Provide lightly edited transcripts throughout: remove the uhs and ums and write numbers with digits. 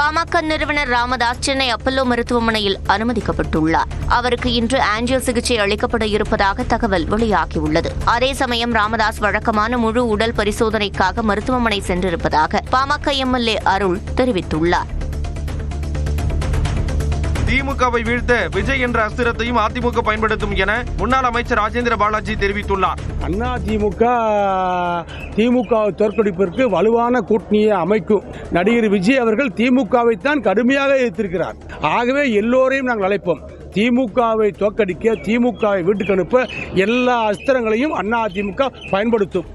பாமக நிறுவனர் ராமதாஸ் சென்னை அப்பல்லோ மருத்துவமனையில் அனுமதிக்கப்பட்டுள்ளார். அவருக்கு இன்று ஆஞ்சியோ சிகிச்சை அளிக்கப்பட இருப்பதாக தகவல் வெளியாகியுள்ளது. அதே சமயம் ராமதாஸ் வழக்கமான முழு உடல் பரிசோதனைக்காக மருத்துவமனை சென்றிருப்பதாக பாமக எம்எல்ஏ அருள் தெரிவித்துள்ளார். திமுகவை வீழ்த்த விஜய் என்ற அஸ்திரத்தையும் அதிமுக பயன்படுத்தும் என முன்னாள் அமைச்சர் ராஜேந்திர பாலாஜி தெரிவித்துள்ளார். திமுக தோற்கடிப்பிற்கு வலுவான கூட்டணியை அமைக்கும். நடிகர் விஜய் அவர்கள் திமுகவை தான் கடுமையாக எதிர்த்திருக்கிறார். ஆகவே எல்லோரையும் நாங்கள் அழைப்போம். திமுகவை தோற்கடிக்க, திமுகவை வீட்டுக்கு அனுப்ப எல்லா அஸ்திரங்களையும் அதிமுக பயன்படுத்தும்.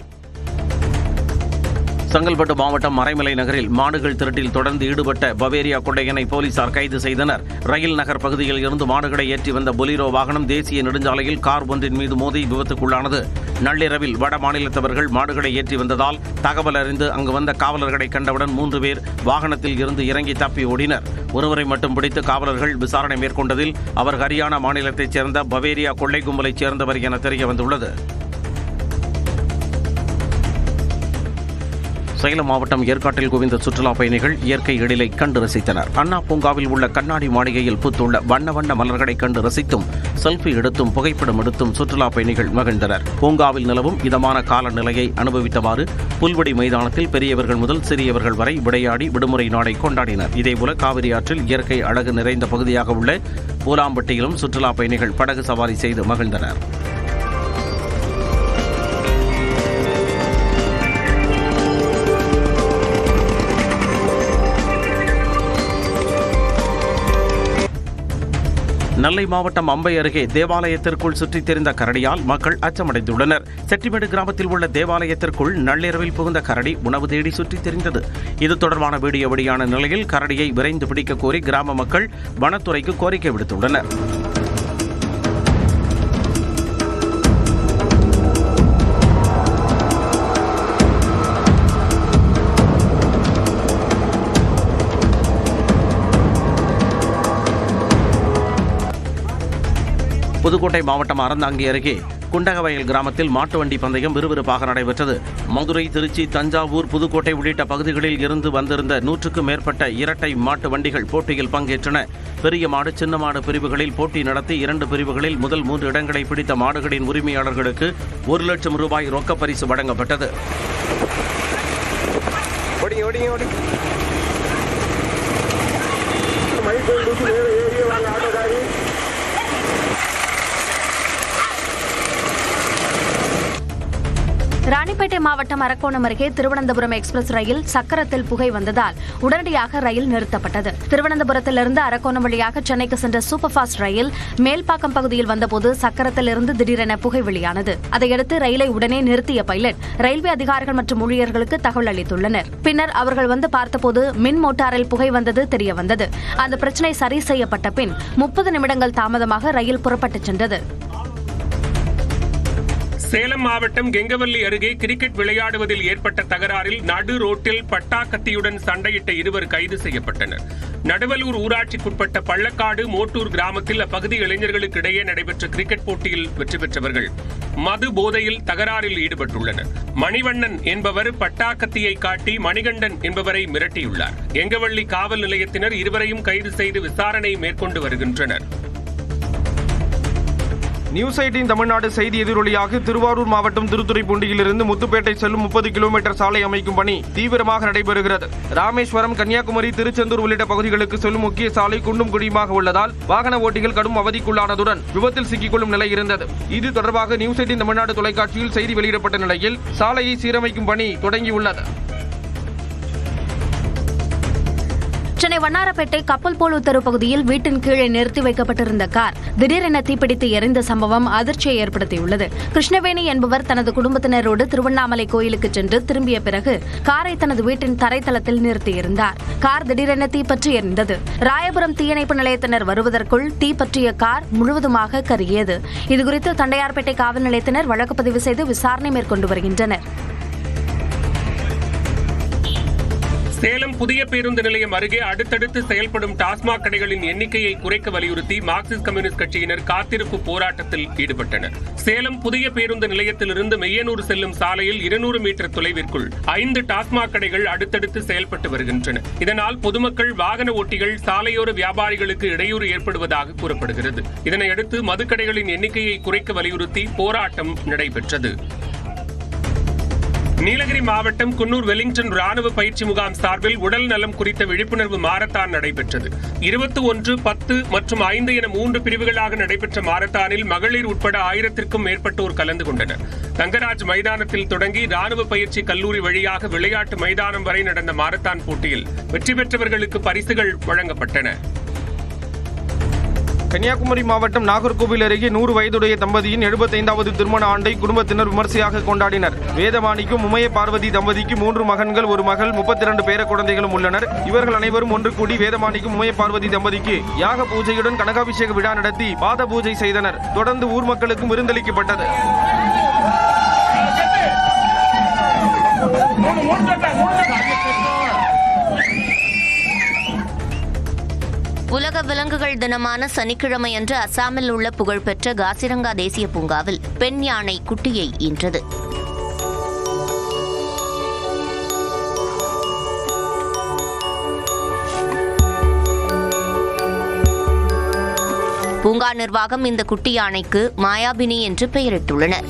செங்கல்பட்டு மாவட்டம் மறைமலை நகரில் மாடுகள் திருட்டில் தொடர்ந்து ஈடுபட்ட பவேரியா கொள்ளையனை போலீசார் கைது செய்தனர். ரயில் நகர் பகுதியில் இருந்து மாடுகளை ஏற்றி வந்த பொலிரோ வாகனம் தேசிய நெடுஞ்சாலையில் கார் ஒன்றின் மீது மோதி விபத்துக்குள்ளானது. நள்ளிரவில் வட மாநிலத்தவர்கள் மாடுகளை ஏற்றி வந்ததால் தகவல் அறிந்து அங்கு வந்த காவலர்களை கண்டவுடன் 3 பேர் வாகனத்தில் இருந்து இறங்கி தப்பி ஓடினர். ஒருவரை மட்டும் பிடித்து காவலர்கள் விசாரணை மேற்கொண்டதில் அவர் ஹரியானா மாநிலத்தைச் சேர்ந்த பவேரியா கொள்ளை கும்பலைச் சேர்ந்தவர் என தெரிய வந்துள்ளது. சேலம் மாவட்டம் ஏற்காட்டில் குவிந்த சுற்றுலா பயணிகள் இயற்கை எழிலை கண்டு ரசித்தனர். அண்ணா பூங்காவில் உள்ள கண்ணாடி மாளிகையில் பூத்துள்ள வண்ண வண்ண மலர்களை கண்டு ரசித்தும் செல்ஃபி எடுத்தும் புகைப்படம் எடுத்தும் சுற்றுலா பயணிகள் மகிழ்ந்தனர். பூங்காவில் நிலவும் இதமான காலநிலையை அனுபவித்தவாறு புல்வெளி மைதானத்தில் பெரியவர்கள் முதல் சிறியவர்கள் வரை விளையாடி விடுமுறை நாளை கொண்டாடினர். இதேபோல காவிரி ஆற்றில் இயற்கை அழகு நிறைந்த பகுதியாக உள்ள பூலாம்பட்டியிலும் சுற்றுலா பயணிகள் படகு சவாரி செய்து மகிழ்ந்தனர். நெல்லை மாவட்டம் அம்பை அருகே தேவாலயத்திற்குள் சுற்றித் திரிந்த கரடியால் மக்கள் அச்சமடைந்துள்ளனர். செட்டிமேடு கிராமத்தில் உள்ள தேவாலயத்திற்குள் நள்ளிரவில் புகுந்த கரடி உணவு தேடி சுற்றித் திரிந்தது. இது தொடர்பான வீடியோ வெளியான நிலையில் கரடியை விரைந்து பிடிக்க கோரி கிராம மக்கள் வனத்துறைக்கு கோரிக்கை விடுத்துள்ளனர். புதுக்கோட்டை மாவட்டம் அறந்தாங்கி அருகே குண்டகவயல் கிராமத்தில் மாட்டு வண்டி பந்தயம் விறுவிறுப்பாக நடைபெற்றது. மதுரை, திருச்சி, தஞ்சாவூர், புதுக்கோட்டை உள்ளிட்ட பகுதிகளில் இருந்து வந்திருந்த 100க்கும் மேற்பட்ட இரட்டை மாட்டு வண்டிகள் போட்டியில் பங்கேற்றன. பெரிய மாடு, சின்ன மாடு பிரிவுகளில் போட்டி நடத்தி 2 பிரிவுகளில் முதல் 3 இடங்களை பிடித்த மாடுகளின் உரிமையாளர்களுக்கு 1 லட்சம் ரூபாய் ரொக்க பரிசு வழங்கப்பட்டது. ராணிப்பேட்டை மாவட்டம் அரக்கோணம் அருகே திருவனந்தபுரம் எக்ஸ்பிரஸ் ரயில் சக்கரத்தில் புகை வந்ததால் உடனடியாக ரயில் நிறுத்தப்பட்டது. திருவனந்தபுரத்திலிருந்து அரக்கோணம் வழியாக சென்னைக்கு சென்ற சூப்பர் ஃபாஸ்ட் ரயில் மேல்பாக்கம் பகுதியில் வந்தபோது சக்கரத்திலிருந்து திடீரென புகை வெளியானது. அதையடுத்து ரயிலை உடனே நிறுத்திய பைலட் ரயில்வே அதிகாரிகள் மற்றும் ஊழியர்களுக்கு தகவல் அளித்துள்ளனர். பின்னர் அவர்கள் வந்து பார்த்தபோது மின் மோட்டாரில் புகை வந்தது தெரியவந்தது. அந்த பிரச்சினை சரி செய்யப்பட்ட பின் 30 நிமிடங்கள் தாமதமாக ரயில் புறப்பட்டுச் சென்றது. சேலம் மாவட்டம் கெங்கவல்லி அருகே கிரிக்கெட் விளையாடுவதில் ஏற்பட்ட தகராறில் நடு ரோட்டில் பட்டாக்கத்தியுடன் சண்டையிட்ட 2 கைது செய்யப்பட்டனர். நடுவலூர் ஊராட்சிக்குட்பட்ட பள்ளக்காடு மோட்டூர் கிராமத்தில் அப்பகுதி இளைஞர்களுக்கு இடையே நடைபெற்ற கிரிக்கெட் போட்டியில் வெற்றி பெற்றவர்கள் மது போதையில் தகராறில் ஈடுபட்டுள்ளனர். மணிவண்ணன் என்பவர் பட்டாக்கத்தியை காட்டி மணிகண்டன் என்பவரை மிரட்டியுள்ளார். கெங்கவல்லி காவல் நிலையத்தினர் இருவரையும் கைது செய்து விசாரணை மேற்கொண்டு வருகின்றனர். நியூஸ் 18 தமிழ்நாடு செய்தி எதிரொலியாக திருவாரூர் மாவட்டம் திருத்துறைப்பூண்டியிலிருந்து முத்துப்பேட்டை செல்லும் 30 கிலோமீட்டர் சாலை அமைக்கும் பணி தீவிரமாக நடைபெறுகிறது. ராமேஸ்வரம், கன்னியாகுமரி, திருச்செந்தூர் உள்ளிட்ட பகுதிகளுக்கு செல்லும் முக்கிய சாலை குண்டும் குழியுமாக உள்ளதால் வாகன ஓட்டிகள் கடும் அவதிக்குள்ளானதுடன் விபத்தில் சிக்கிக்கொள்ளும் நிலை இருந்தது. இது தொடர்பாக நியூஸ் 18 தமிழ்நாடு தொலைக்காட்சியில் செய்தி வெளியிடப்பட்ட நிலையில் சாலையை சீரமைக்கும் பணி தொடங்கியுள்ளது. சென்னை வண்ணாரப்பேட்டை கப்பல் போல் தெரு பகுதியில் வீட்டின் கீழே நிறுத்தி வைக்கப்பட்டிருந்த கார் திடீரென தீப்பிடித்து எரிந்த சம்பவம் அதிர்ச்சியை ஏற்படுத்தியுள்ளது. கிருஷ்ணவேணி என்பவர் தனது குடும்பத்தினரோடு திருவண்ணாமலை கோயிலுக்கு சென்று திரும்பிய பிறகு காரை தனது வீட்டின் தரைத்தளத்தில் நிறுத்தியிருந்தார். கார் திடீரென தீப்பற்றி எரிந்தது. ராயபுரம் தீயணைப்பு நிலையத்தினர் வருவதற்குள் தீப்பற்றிய கார் முழுவதுமாக கருகியது. இதுகுறித்து தண்டையார்பேட்டை காவல் நிலையத்தினர் வழக்கு பதிவு செய்து விசாரணை மேற்கொண்டு வருகின்றனர். சேலம் புதிய பேருந்து நிலையம் அருகே அடுத்தடுத்து செயல்படும் டாஸ்மாக் கடைகளின் எண்ணிக்கையை குறைக்க வலியுறுத்தி மார்க்சிஸ்ட் கம்யூனிஸ்ட் கட்சியினர் காத்திருப்பு போராட்டத்தில் ஈடுபட்டனர். சேலம் புதிய பேருந்து நிலையத்திலிருந்து மெய்யனூர் செல்லும் சாலையில் 200 மீட்டர் தொலைவிற்குள் 5 டாஸ்மாக் கடைகள் அடுத்தடுத்து செயல்பட்டு வருகின்றன. இதனால் பொதுமக்கள், வாகன ஓட்டிகள், சாலையோர வியாபாரிகளுக்கு இடையூறு ஏற்படுவதாக கூறப்படுகிறது. இதனையடுத்து மதுக்கடைகளின் எண்ணிக்கையை குறைக்க வலியுறுத்தி போராட்டம் நடைபெற்றது. நீலகிரி மாவட்டம் குன்னூர் வெலிங்டன் ராணுவ பயிற்சி முகாம் சார்பில் உடல் நலம் குறித்த விழிப்புணர்வு மாரத்தான் நடைபெற்றது. 21, 10 மற்றும் 5 என 3 பிரிவுகளாக நடைபெற்ற மாரத்தானில் மகளிர் உட்பட 1000க்கும் மேற்பட்டோர் கலந்து கொண்டனர். தங்கராஜ் மைதானத்தில் தொடங்கி ராணுவ பயிற்சி கல்லூரி வழியாக விளையாட்டு மைதானம் வரை நடந்த மாரத்தான் போட்டியில் வெற்றி பெற்றவர்களுக்கு பரிசுகள் வழங்கப்பட்டன. கன்னியாகுமரி மாவட்டம் நாகர்கோவில் அருகே 100 வயதுடைய தம்பதியின் 75வது திருமண ஆண்டை குடும்பத்தினர் விமர்சையாக கொண்டாடினர். வேதவாணிக்கும் உமைய பார்வதி தம்பதிக்கு 3 மகன்கள், 1 மகள், 32 பேர குழந்தைகளும் உள்ளனர். இவர்கள் அனைவரும் ஒன்று கூடி வேதவாணிக்கும் உமைய பார்வதி தம்பதிக்கு யாக பூஜையுடன் கனகாபிஷேக விழா நடத்தி பாத பூஜை செய்தனர். தொடர்ந்து ஊர் மக்களுக்கும் விருந்தளிக்கப்பட்டது. உலக விலங்குகள் தினமான சனிக்கிழமையன்று அசாமில் உள்ள புகழ்பெற்ற காசிரங்கா தேசிய பூங்காவில் பெண் யானை குட்டியை ஈன்றது. பூங்கா நிர்வாகம் இந்த குட்டி யானைக்கு மாயாபினி என்று பெயரிட்டுள்ளனர்.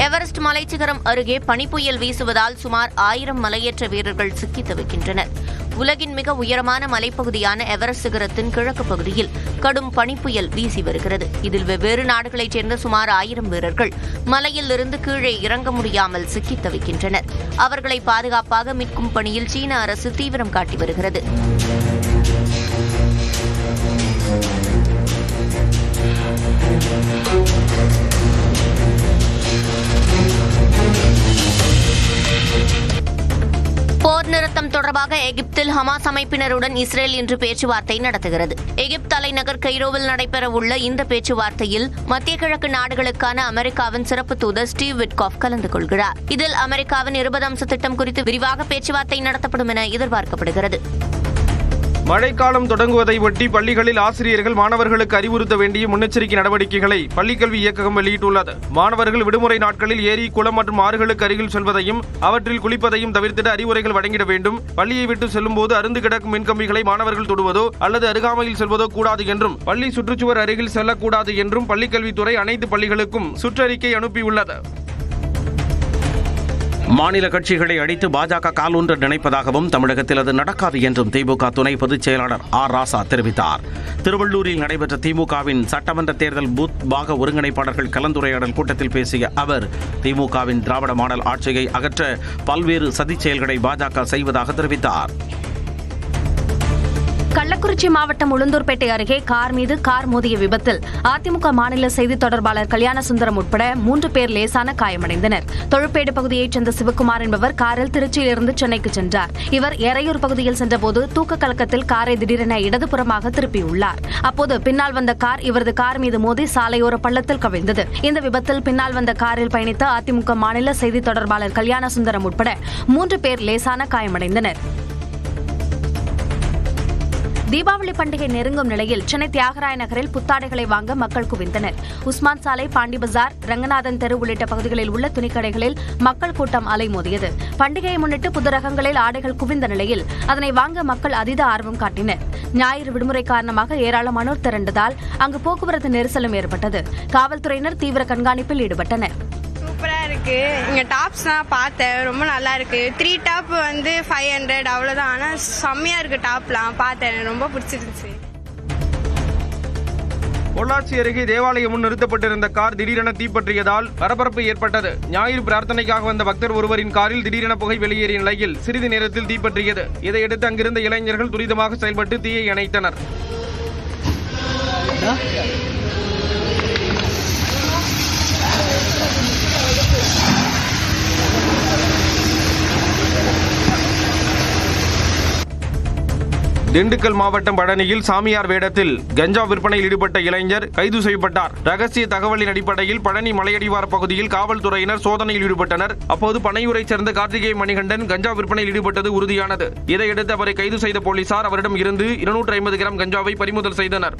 எவரெஸ்ட் மலைச்சிகரம் அருகே பனிப்புயல் வீசுவதால் சுமார் 1000 மலையேற்ற வீரர்கள் சிக்கித் தவிக்கின்றனர். உலகின் மிக உயரமான மலைப்பகுதியான எவரெஸ்ட் சிகரத்தின் கிழக்கு பகுதியில் கடும் பனிப்புயல் வீசி வருகிறது. இதில் வெவ்வேறு நாடுகளைச் சேர்ந்த சுமார் 1000 வீரர்கள் மலையில் இருந்து கீழே இறங்க முடியாமல் சிக்கித் தவிக்கின்றனர். அவர்களை பாதுகாப்பாக மீட்கும் பணியில் சீன அரசு தீவிரம் காட்டி வருகிறது. போர் நிறுத்தம் தொடர்பாக எகிப்தில் ஹமாஸ் அமைப்பினருடன் இஸ்ரேல் இன்று பேச்சுவார்த்தை நடத்துகிறது. எகிப்து தலைநகர் கெய்ரோவில் நடைபெறவுள்ள இந்த பேச்சுவார்த்தையில் மத்திய கிழக்கு நாடுகளுக்கான அமெரிக்காவின் சிறப்பு தூதர் ஸ்டீவ் விட்காஃப் கலந்து கொள்கிறார். இதில் அமெரிக்காவின் 20 அம்ச திட்டம் குறித்து விரிவாக பேச்சுவார்த்தை நடத்தப்படும் என எதிர்பார்க்கப்படுகிறது. மழைக்காலம் தொடங்குவதை ஒட்டி பள்ளிகளில் ஆசிரியர்கள் மாணவர்களுக்கு அறிவுறுத்த வேண்டிய முன்னெச்சரிக்கை நடவடிக்கைகளை பள்ளிக்கல்வி இயக்ககம் வெளியிட்டுள்ளது. மாணவர்கள் விடுமுறை நாட்களில் ஏரி, குளம் மற்றும் ஆறுகளுக்கு அருகில் செல்வதையும் அவற்றில் குளிப்பதையும் தவிர்த்திட அறிவுரைகள் வழங்கிட வேண்டும். பள்ளியை விட்டு செல்லும் போது அருந்து கிடக்கும் மின்கம்பிகளை மாணவர்கள் தொடுவதோ அல்லது அருகாமையில் செல்வதோ கூடாது என்றும், பள்ளி சுற்றுச்சுவர் அருகில் செல்லக்கூடாது என்றும் பள்ளிக்கல்வித்துறை அனைத்து பள்ளிகளுக்கும் சுற்றறிக்கை அனுப்பியுள்ளது. மாநில கட்சிகளை அடித்து பாஜக காலூன்ற நினைப்பதாகவும் தமிழகத்தில் அது நடக்காது என்றும் திமுக துணை பொதுச் செயலாளர் ஆர் ராசா தெரிவித்தார். திருவள்ளூரில் நடைபெற்ற திமுகவின் சட்டமன்ற தேர்தல் பூத் பாக ஒருங்கிணைப்பாளர்கள் கலந்துரையாடல் கூட்டத்தில் பேசிய அவர், திமுகவின் திராவிட மாடல் ஆட்சியை அகற்ற பல்வேறு சதிச் செயல்களை பாஜக செய்வதாக தெரிவித்தார். கள்ளக்குறிச்சி மாவட்டம் உளுந்தூர்பேட்டை அருகே கார் மீது கார் மோதிய விபத்தில் அதிமுக மாநில செய்தி தொடர்பாளர் கல்யாணசுந்தரம் உட்பட 3 பேர் லேசான காயமடைந்தனர். தொழுப்பேடு பகுதியைச் சேர்ந்த சிவக்குமார் என்பவர் காரில் திருச்சியிலிருந்து சென்னைக்கு சென்றார். இவர் எறையூர் பகுதியில் சென்றபோது தூக்க கலக்கத்தில் காரை திடீரென இடதுபுறமாக திருப்பியுள்ளார். அப்போது பின்னால் வந்த கார் இவரது கார் மீது மோதி சாலையோர பள்ளத்தில் கவிழ்ந்தது. இந்த விபத்தில் பின்னால் வந்த காரில் பயணித்த அதிமுக மாநில செய்தி தொடர்பாளர் கல்யாணசுந்தரம் உட்பட 3 பேர் லேசான காயமடைந்தனர். தீபாவளி பண்டிகை நெருங்கும் நிலையில் சென்னை தியாகராய நகரில் புத்தாடைகளை வாங்க மக்கள் குவிந்தனர். உஸ்மான் சாலை, பாண்டி பஜார், ரங்கநாதன் தெரு உள்ளிட்ட பகுதிகளில் உள்ள துணிக்கடைகளில் மக்கள் கூட்டம் அலைமோதியது. பண்டிகையை முன்னிட்டு புது ரகங்களில் ஆடைகள் குவிந்த நிலையில் அதனை வாங்க மக்கள் அதீத ஆர்வம் காட்டினர். ஞாயிறு விடுமுறை காரணமாக ஏராளமானோர் திரண்டதால் அங்கு போக்குவரத்து நெரிசலும் ஏற்பட்டது. காவல்துறையினர் தீவிர கண்காணிப்பில் ஈடுபட்டனர். சூப்பரா இருக்கு. இங்க டாப்ஸ் தான் பார்த்தேன், ரொம்ப நல்லா இருக்கு. 3 டாப் வந்து 500 அவ்வளவுதான். ஆனா செம்மையா இருக்கு. டாப்லாம் பார்த்தேன், ரொம்ப பிடிச்சிருந்துச்சு. பொள்ளாச்சி அருகே தேவாலயம் முன் நிறுத்தப்பட்டிருந்த கார் திடீரென தீப்பற்றியதால் பரபரப்பு ஏற்பட்டது. ஞாயிறு பிரார்த்தனைக்காக வந்த பக்தர் ஒருவரின் காரில் திடீரென புகை வெளியேறிய நிலையில் சிறிது நேரத்தில் தீப்பற்றியது. இதையடுத்து அங்கிருந்த இளைஞர்கள் துரிதமாக செயல்பட்டு தீயை அணைத்தனர். திண்டுக்கல் மாவட்டம் பழனியில் சாமியார் வேடத்தில் கஞ்சா விற்பனையில் ஈடுபட்ட இளைஞர் கைது செய்யப்பட்டார். ரகசிய தகவலின் அடிப்படையில் பழனி மலையடிவார பகுதியில் காவல்துறையினர் சோதனையில் ஈடுபட்டனர். அப்போது பனையூரைச் சேர்ந்த கார்த்திகேய மணிகண்டன் கஞ்சா விற்பனையில் ஈடுபட்டது உறுதியானது. இதையடுத்து அவரை கைது செய்த போலீசார் அவரிடம் இருந்து 250 கிராம் கஞ்சாவை பறிமுதல் செய்தனர்.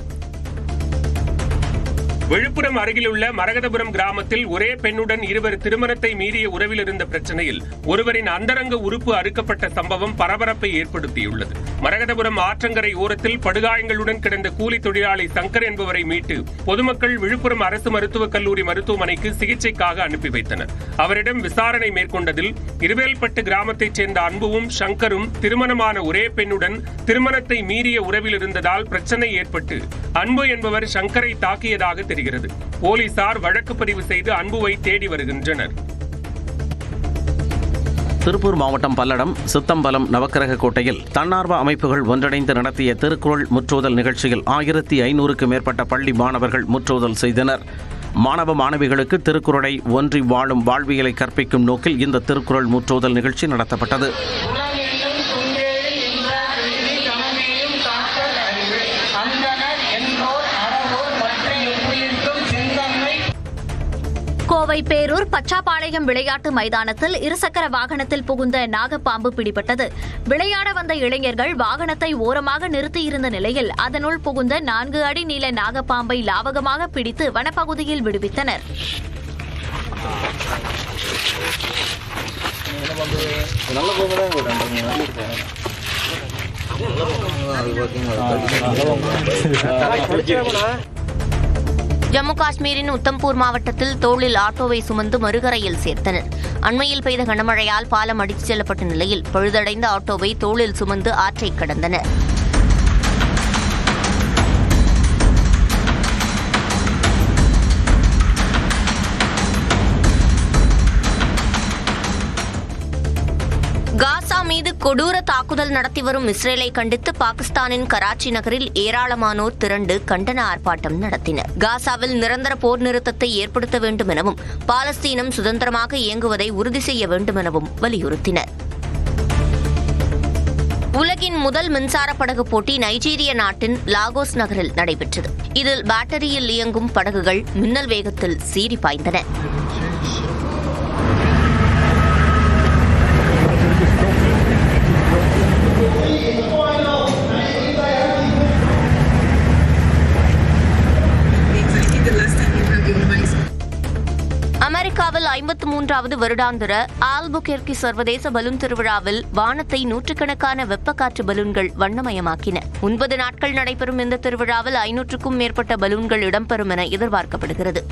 விழுப்புரம் அருகிலுள்ள மரகதபுரம் கிராமத்தில் ஒரே பெண்ணுடன் இருவர் திருமணத்தை மீறிய உறவில் இருந்த பிரச்சனையில் ஒருவரின் அந்தரங்க உறுப்பு அறுக்கப்பட்ட சம்பவம் பரபரப்பை ஏற்படுத்தியுள்ளது. மரகதபுரம் ஆற்றங்கரை ஓரத்தில் படுகாயங்களுடன் கிடந்த கூலி தொழிலாளி சங்கர் என்பவரை மீட்டு பொதுமக்கள் விழுப்புரம் அரசு மருத்துவக் கல்லூரி மருத்துவமனைக்கு சிகிச்சைக்காக அனுப்பி வைத்தனர். அவரிடம் விசாரணை மேற்கொண்டதில் இருவேல்பட்டு கிராமத்தைச் சேர்ந்த அன்புவும் சங்கரும் திருமணமான ஒரே பெண்ணுடன் திருமணத்தை மீறிய உறவில் இருந்ததால் பிரச்சனை ஏற்பட்டு அன்பு என்பவர் சங்கரை தாக்கியதாக தெரிகிறது. போலீசார் வழக்கு பதிவு செய்து அன்புவை தேடி வருகின்றனர். திருப்பூர் மாவட்டம் பல்லடம் சித்தம்பலம் நவக்கிரக கோட்டையில் தன்னார்வ அமைப்புகள் ஒன்றிணைந்து நடத்திய திருக்குறள் முற்றோதல் நிகழ்ச்சியில் 1500க்கும் மேற்பட்ட பள்ளி மாணவர்கள் முற்றோதல் செய்தனர். மாணவ மாணவிகளுக்கு திருக்குறளை ஒன்றி வாழும் வாழ்வியலை கற்பிக்கும் நோக்கில் இந்த திருக்குறள் முற்றோதல் நிகழ்ச்சி நடத்தப்பட்டது. கோவை பேரூர் பச்சாப்பாளையம் விளையாட்டு மைதானத்தில் இருசக்கர வாகனத்தில் புகுந்த நாகப்பாம்பு பிடிபட்டது. விளையாட வந்த இளைஞர்கள் வாகனத்தை ஓரமாக நிறுத்தியிருந்த நிலையில் அதனுள் புகுந்த 4 அடி நீள நாகப்பாம்பை லாவகமாக பிடித்து வனப்பகுதியில் விடுவித்தனர். ஜம்மு காஷ்மீரின் உத்தம்பூர் மாவட்டத்தில் தோளில் ஆட்டோவை சுமந்து மறுகரையில் சேர்த்தனர். அண்மையில் பெய்த கனமழையால் பாலம் அடித்துச் செல்லப்பட்ட நிலையில் பழுதடைந்த ஆட்டோவை தோளில் சுமந்து ஆற்றை கடந்தனர். காசா மீது கொடூர தாக்குதல் நடத்தி வரும் இஸ்ரேலை கண்டித்து பாகிஸ்தானின் கராச்சி நகரில் ஏராளமானோர் திரண்டு கண்டன ஆர்ப்பாட்டம் நடத்தினர். காசாவில் நிரந்தர போர் நிறுத்தத்தை ஏற்படுத்த வேண்டும் எனவும் பாலஸ்தீனம் சுதந்திரமாக இயங்குவதை உறுதி செய்ய வேண்டும் எனவும் வலியுறுத்தினர். உலகின் முதல் மின்சார படகு போட்டி நைஜீரிய நாட்டின் லாகோஸ் நகரில் நடைபெற்றது. இதில் பேட்டரியில் இயங்கும் படகுகள் மின்னல் வேகத்தில் சீறி பாய்ந்தன. அமெரிக்காவில் 53வது வருடாந்திர ஆல்புகெர்கி சர்வதேச பலூன் திருவிழாவில் வானத்தை நூற்றுக்கணக்கான வெப்பக்காற்று பலூன்கள் வண்ணமயமாக்கின. 9 நாட்கள் நடைபெறும் இந்த திருவிழாவில் 500க்கும் மேற்பட்ட பலூன்கள் இடம்பெறும் என எதிர்பார்க்கப்படுகிறது.